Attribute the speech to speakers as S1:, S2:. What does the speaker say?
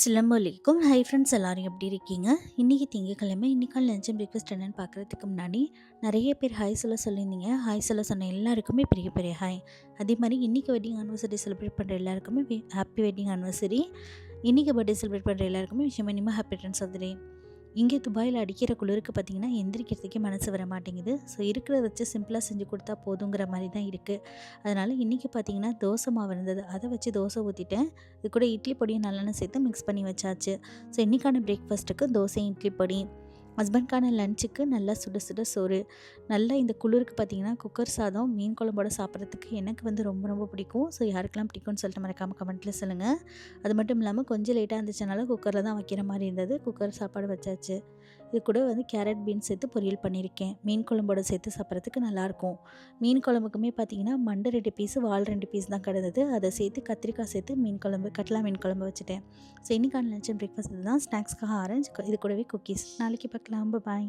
S1: சிலம்பொலிக்கும் hi friends எல்லாரும் எப்படி இருக்கீங்க? இன்றைக்கி திங்கக்கிழமை. இன்றைக்கான லஞ்ச் அண்ட் பிரேக்ஃபாஸ்ட் என்னென்னு பார்க்குறதுக்கு முன்னாடி நிறைய பேர் ஹாய் சொல்ல சொல்லியிருந்தீங்க. ஹாய் சொல்ல சொன்ன எல்லாருக்குமே பெரிய பெரிய ஹாய். அதே மாதிரி இன்றைக்கி வெட்டிங் ஆனிவர்சரி செலிப்ரேட் பண்ணுற எல்லாருக்குமே ஹாப்பி வெட்டிங் ஆனிவர்சரி. இன்றைக்கி பர்த்டே செலிப்ரேட் பண்ணுற எல்லாருக்குமே விஷயம் minimum happy returns of the day. இங்கே துபாயில் அடிக்கிற குளிருக்கு பார்த்திங்கன்னா எந்திரிக்கிறதுக்கே மனசு வர மாட்டேங்குது. ஸோ இருக்கிறத வச்சு சிம்பிளாக செஞ்சு கொடுத்தா போதுங்கிற மாதிரி தான் இருக்குது. அதனால் இன்றைக்கி பார்த்திங்கன்னா தோசை மாவு இருந்தது, அதை வச்சு தோசை ஊற்றிட்டேன். இது கூட இட்லி பொடியும் நல்லெண்ணெய் சேர்த்து மிக்ஸ் பண்ணி வச்சாச்சு. ஸோ இன்றைக்கான பிரேக்ஃபாஸ்ட்டுக்கு தோசை இட்லி பொடி. ஹஸ்பண்ட்கான லஞ்சுக்கு நல்லா சுட சுட சோறு. நல்லா இந்த குளிருக்கு பார்த்திங்கன்னா குக்கர் சாதம் மீன் குழம்போட சாப்பிட்றதுக்கு எனக்கு வந்து ரொம்ப ரொம்ப பிடிக்கும். ஸோ யாருக்கெல்லாம் பிடிக்கும்னு சொல்லிட்டு மறக்காமல் கமெண்ட்டில் சொல்லுங்கள். அது மட்டும் இல்லாமல் கொஞ்சம் லேட்டாக இருந்துச்சுனால குக்கரில் தான் வைக்கிற மாதிரி இருந்தது. குக்கர் சாப்பாடு வச்சாச்சு. இது கூட வந்து கேரட் பீன்ஸ் சேர்த்து பொரியல் பண்ணியிருக்கேன். மீன் குழம்போட சேர்த்து சாப்பிட்றதுக்கு நல்லாயிருக்கும். மீன் குழம்புக்குமே பார்த்திங்கன்னா மண்டை 2 பீஸு வால் 2 பீஸ் தான் கிடந்தது. அதை சேர்த்து கத்திரிக்காய் சேர்த்து மீன் குழம்பு கட்லா மீன் குழம்பு வச்சுட்டேன். ஸோ இன்றைக்கான லஞ்ச் அண்ட் பிரேக்ஃபாஸ்ட் இதுதான். ஸ்நாக்ஸ்க்காக ஆரஞ்சு, இது கூடவே குக்கீஸ். நாளைக்கு பார்க்கலாம். பாய்.